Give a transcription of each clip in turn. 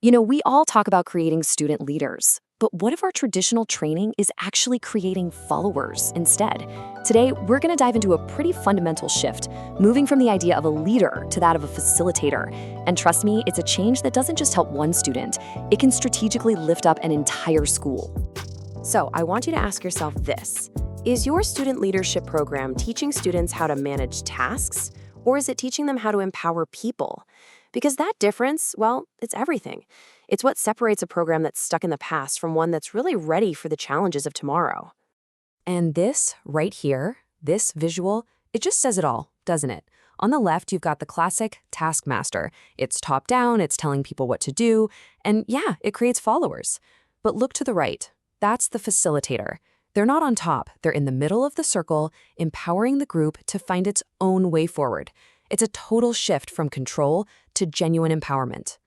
We all talk about creating student leaders, but what if our traditional training is actually creating followers instead? Today, we're going to dive into a pretty fundamental shift, moving from the idea of a leader to that of a facilitator. And trust me, it's a change that doesn't just help one student, it can strategically lift up an entire school. So, I want you to ask yourself this. Is your student leadership program teaching students how to manage tasks, or is it teaching them how to empower people? Because that difference, well, it's everything. It's what separates a program that's stuck in the past from one that's really ready for the challenges of tomorrow. And this, right here, this visual, it just says it all, doesn't it? On the left, you've got the classic taskmaster. It's top-down, it's telling people what to do, and yeah, it creates followers. But look to the right. That's the facilitator. They're not on top, they're in the middle of the circle, empowering the group to find its own way forward. It's a total shift from control to genuine empowerment.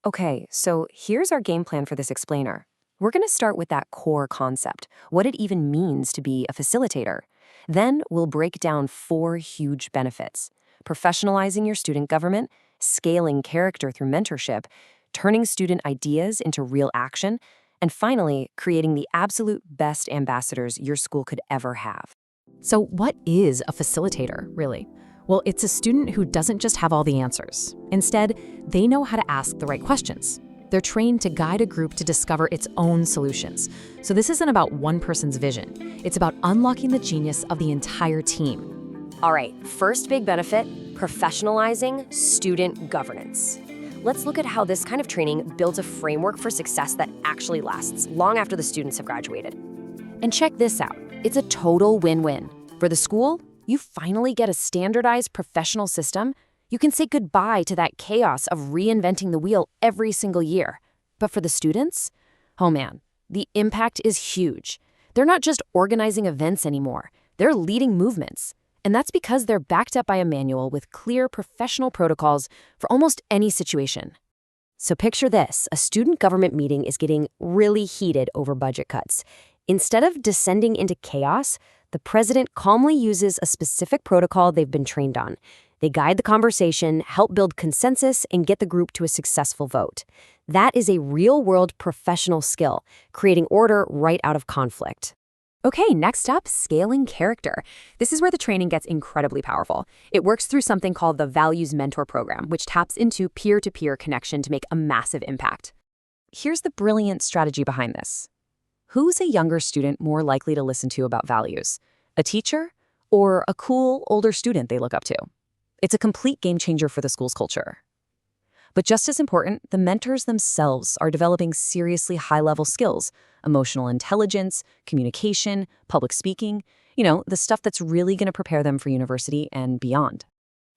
Okay, so here's our game plan for this explainer. We're going to start with that core concept, what it even means to be a facilitator. Then we'll break down 4 huge benefits: professionalizing your student government, scaling character through mentorship, turning student ideas into real action, and finally, creating the absolute best ambassadors your school could ever have. So what is a facilitator, really? Well, it's a student who doesn't just have all the answers. Instead, they know how to ask the right questions. They're trained to guide a group to discover its own solutions. So this isn't about one person's vision. It's about unlocking the genius of the entire team. All right, first big benefit, professionalizing student governance. Let's look at how this kind of training builds a framework for success that actually lasts long after the students have graduated. And check this out. It's a total win-win. For the school, you finally get a standardized professional system. You can say goodbye to that chaos of reinventing the wheel every single year. But for the students, oh man, the impact is huge. They're not just organizing events anymore. They're leading movements. And that's because they're backed up by a manual with clear professional protocols for almost any situation. So picture this, a student government meeting is getting really heated over budget cuts. Instead of descending into chaos, the president calmly uses a specific protocol they've been trained on. They guide the conversation, help build consensus, and get the group to a successful vote. That is a real-world professional skill, creating order right out of conflict. Okay, next up, scaling character. This is where the training gets incredibly powerful. It works through something called the Values Mentor program, which taps into peer-to-peer connection to make a massive impact. Here's the brilliant strategy behind this. Who's a younger student more likely to listen to about values? A teacher or a cool, older student they look up to? It's a complete game changer for the school's culture. But just as important, the mentors themselves are developing seriously high-level skills: emotional intelligence, communication, public speaking, the stuff that's really going to prepare them for university and beyond.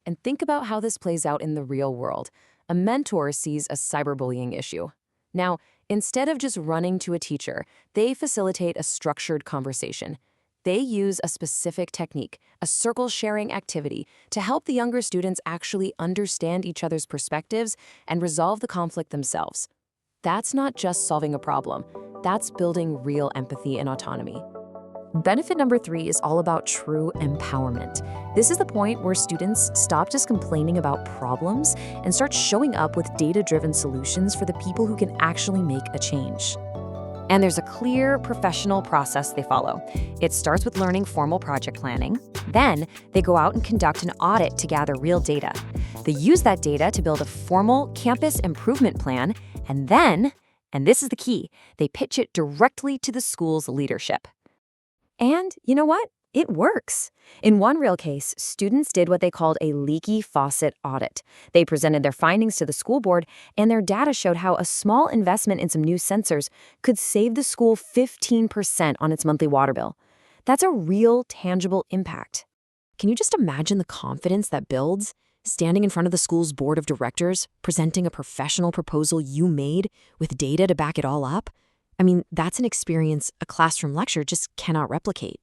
And think about how this plays out in the real world. A mentor sees a cyberbullying issue. Now, instead of just running to a teacher, they facilitate a structured conversation. They use a specific technique, a circle-sharing activity, to help the younger students actually understand each other's perspectives and resolve the conflict themselves. That's not just solving a problem. That's building real empathy and autonomy. Benefit number 3 is all about true empowerment. This is the point where students stop just complaining about problems and start showing up with data-driven solutions for the people who can actually make a change. And there's a clear professional process they follow. It starts with learning formal project planning. Then they go out and conduct an audit to gather real data. They use that data to build a formal campus improvement plan. And then, and this is the key, they pitch it directly to the school's leadership. And you know what? It works. In one real case, students did what they called a leaky faucet audit. They presented their findings to the school board, and their data showed how a small investment in some new sensors could save the school 15% on its monthly water bill. That's a real, tangible impact. Can you just imagine the confidence that builds? Standing in front of the school's board of directors, presenting a professional proposal you made with data to back it all up? I mean, that's an experience a classroom lecture just cannot replicate.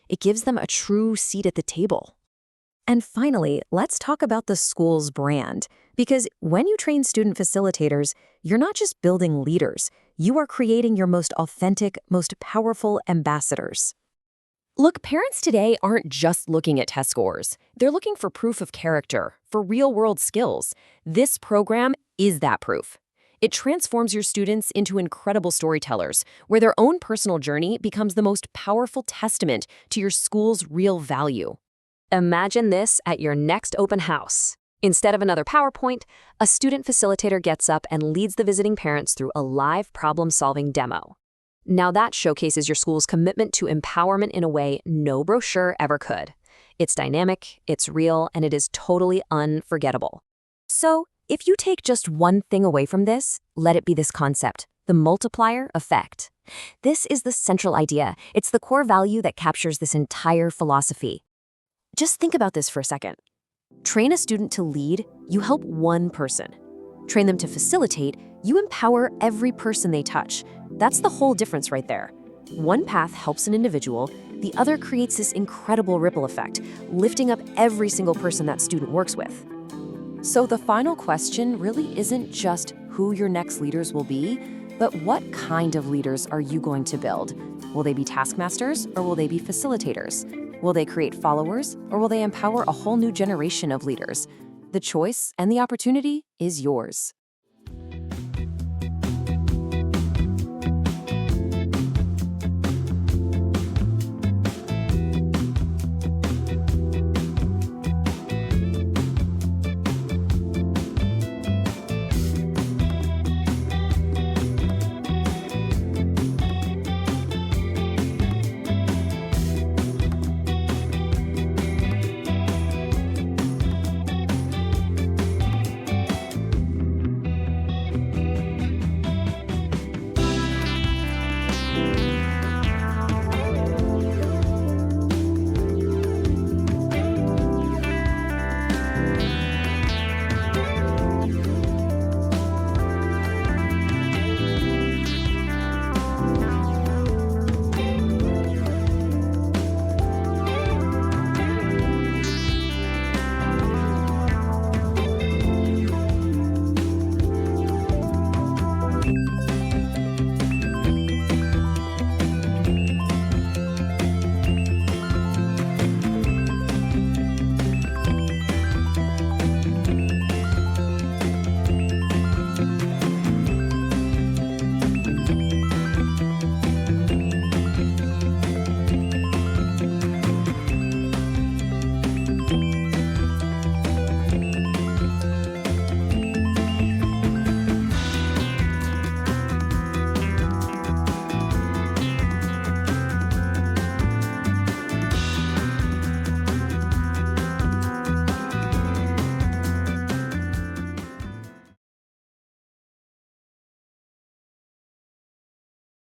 It gives them a true seat at the table. And finally, let's talk about the school's brand. Because when you train student facilitators, you're not just building leaders. You are creating your most authentic, most powerful ambassadors. Look, parents today aren't just looking at test scores. They're looking for proof of character, for real-world skills. This program is that proof. It transforms your students into incredible storytellers, where their own personal journey becomes the most powerful testament to your school's real value. Imagine this at your next open house. Instead of another PowerPoint, a student facilitator gets up and leads the visiting parents through a live problem-solving demo. Now that showcases your school's commitment to empowerment in a way no brochure ever could. It's dynamic, it's real, and it is totally unforgettable. So, if you take just one thing away from this, let it be this concept, the multiplier effect. This is the central idea. It's the core value that captures this entire philosophy. Just think about this for a second. Train a student to lead, you help one person. Train them to facilitate, you empower every person they touch. That's the whole difference right there. One path helps an individual, the other creates this incredible ripple effect, lifting up every single person that student works with. So the final question really isn't just who your next leaders will be, but what kind of leaders are you going to build? Will they be taskmasters or will they be facilitators? Will they create followers or will they empower a whole new generation of leaders? The choice and the opportunity is yours.